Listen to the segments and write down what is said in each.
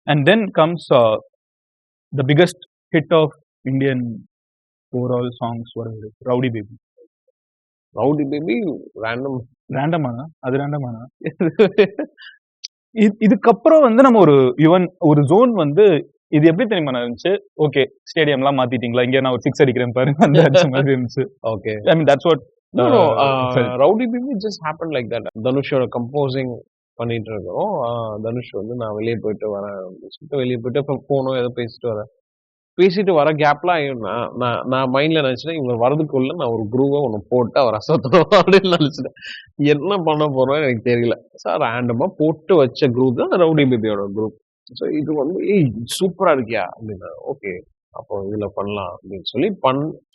And then comes the biggest hit of Indian overall songs, whatever it is, Rowdy Baby. Rowdy baby random ரேண்டமானா அது ரேண்டமானா இதுக்கப்புறம் வந்து நம்ம ஒரு ஜோன் வந்து இது எப்படி தெரியுமா இருந்துச்சு? ஓகே, ஸ்டேடியம்லாம் மாத்திட்டீங்களா, இங்க நான் ஒரு 6 அடிக்கிறேன் பாருங்க, அந்த அடிச்ச மாதிரி இருந்துச்சு. Okay I mean that's what rowdy baby just happen like that. தனுஷோட கம்போசிங் பண்ணிட்டு இருக்கோம். தனுஷ் வந்து நான் வெளியே போயிட்டு வரேன் அப்படின்னு சொல்லிட்டு வெளியே போயிட்டு இப்போ போனோம் ஏதோ பேசிட்டு வர கேப்லாம் நான் மைண்ட்ல நினைச்சிட்டேன் இவங்க வரதுக்குள்ள நான் ஒரு குரூவை ஒன்று போட்டு அவர் அசத்தணும் அப்படின்னு நினைச்சிட்டேன். என்ன பண்ண போறோம் எனக்கு தெரியல சார். ரேண்டமா போட்டு வச்ச குரூப் தான் ரவுடி பேபியோட குரூப். ஸோ இது வந்து சூப்பரா இருக்கியா அப்படின்னா ஓகே அப்போ இதுல பண்ணலாம் அப்படின்னு சொல்லி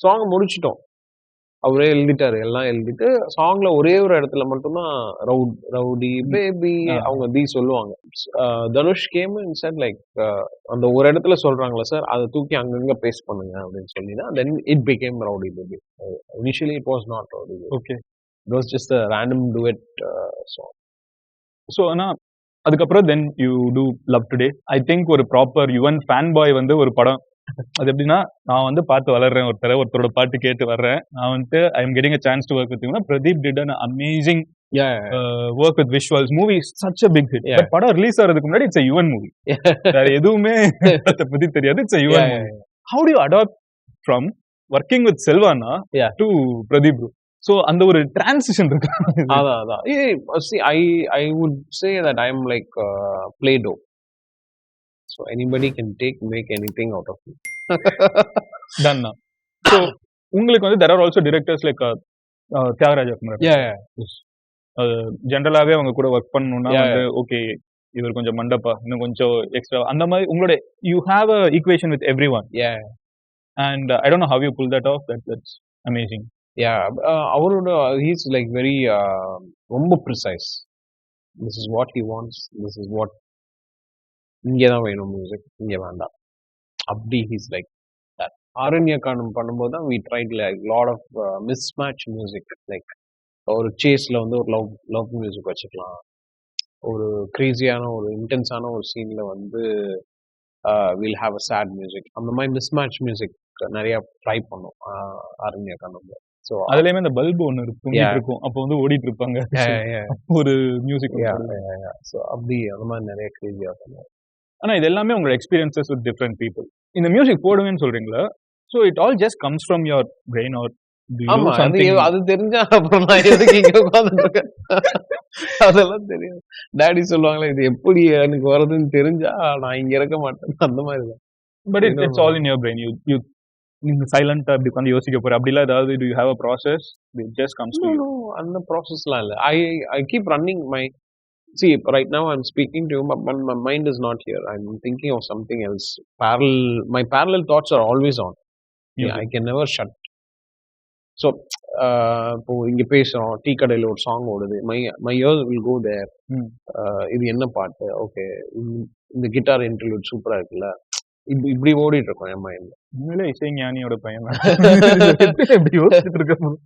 சாங் முடிச்சிட்டோம். அவரே எழுதிட்டாரு, எல்லாம் எழுதிட்டு சாங்ல ஒரே ஒரு இடத்துல மட்டும்தான் ரவுடி பேபி அவங்க சொல்லுவாங்க. Dhanush game and set like அந்த ஒரு இடத்துல சொல்றாங்களா சார் அதை தூக்கி அங்கங்க பேஸ்ட் பண்ணுங்க அப்படின்னு சொல்லினா then it became rowdy baby. Initially it was not rowdy baby. Okay, it was just a random duet song. So ஆனால் அதுக்கப்புறம் then you too love today. I think ஒரு ப்ராப்பர் யுவன் ஃபேன் பாய் வந்து ஒரு படம். அது எப்படின்னா, நான் வந்து பார்த்து வளர்றேன், ஒருத்தரோட பாட்டு கேட்டு வர்றேன். நான் வந்துட்டு I am getting a chance to work with you. Pradeep did an amazing work with visuals. Movie is such a big hit. But படம் ரிலீஸ் ஆகிறதுக்கு முன்னாடி இட்ஸ் a யுவன் மூவி. வேற எதுவுமே அதை பத்தி தெரியாது. It's a Yuvan movie. How do you adapt from working with Selvana to Pradeep bro? So அந்த ஒரு transition இருக்கு. அதான் see I would say that I am like Play-Doh. So anybody can make anything out of it. Done now. So உங்களுக்கு வந்து there are also directors like Thyagaraja Kumar. ஜென்ரலாவே அவங்க கூட work பண்ணணும்னா வந்து ஓகே இவர் கொஞ்சம் மண்டப்பா, இன்னும் கொஞ்சம் எக்ஸ்ட்ரா, அந்த மாதிரி உங்களோட you have a equation with everyone. And I don't know how you pull that off. That's amazing. அவரோட ஹீஸ் லைக் வெரி ரொம்ப precise. This is what he wants, this is what, இங்கே தான் வேணும் மியூசிக், இங்கே வேண்டாம் அப்படி. He's like that. Aaranya Kaandam பண்ணும்போது தான் we tried like lot of mismatch music. Like ஒரு சேஸ்ல வந்து ஒரு லவ் மியூசிக் வச்சுக்கலாம், ஒரு கிரேசியான ஒரு இன்டென்ஸான ஒரு சீன்ல வந்து will have a sad music. அந்த மாதிரி மிஸ்மேட்ச் மியூசிக் நிறைய ட்ரை பண்ணோம் ஆரண்ய காண்டம். ஸோ அதுலயுமே இந்த பல்பு ஒன்று இருக்கும், அப்போ வந்து ஓடிட்டு இருப்பாங்க ஒரு மியூசிக். ஸோ அப்படி அந்த மாதிரி நிறைய கிரேசியா பண்ணுவோம். ஆனா இது எல்லாமே உங்களோட எக்ஸ்பீரியன்சஸ் வித் டிஃப்ரெண்ட் பீப்புள். இந்த மியூசிக் போடுங்கன்னு சொல்றீங்களா? So it all just comes from your brain or ஆமா அது தெரிஞ்சா அப்புறம் நான் எதுக்கு இங்க உட்கார்ந்துருக்கேன்? அதெல்லாம் தெரியும். டாடி சொல்லுவாங்களே இது எப்படி எனக்கு வருதுன்னு தெரிஞ்சா நான் இங்க இருக்க மாட்டேன், அந்த மாதிரி தான். But it's all in your brain. You நீங்க சைலண்டா அப்படி உட்காந்து யோசிக்க போற அப்படிலாம் ஏதாவது to you have a process? It just comes to you. அந்த ப்ராசஸ்லாம் இல்ல. I keep running my see right now I'm speaking to you but my mind is not here. I'm thinking of something else. My parallel thoughts are always on. I can never shut. So இப்போ இங்க பேசுறோம், tea கடையில ஒரு song ஓடுது, my ears will go there. இது என்ன பாட்டு, okay இந்த கிட்டார் இன்டர்லூட் சூப்பரா இருக்குல்ல, இப்படி ஓடிட்டு இருக்கோம் என் மைண்ட்ல. உண்மையிலே இசை ஞானியோட பையன் இப்படி யோசிச்சுட்டு இருக்க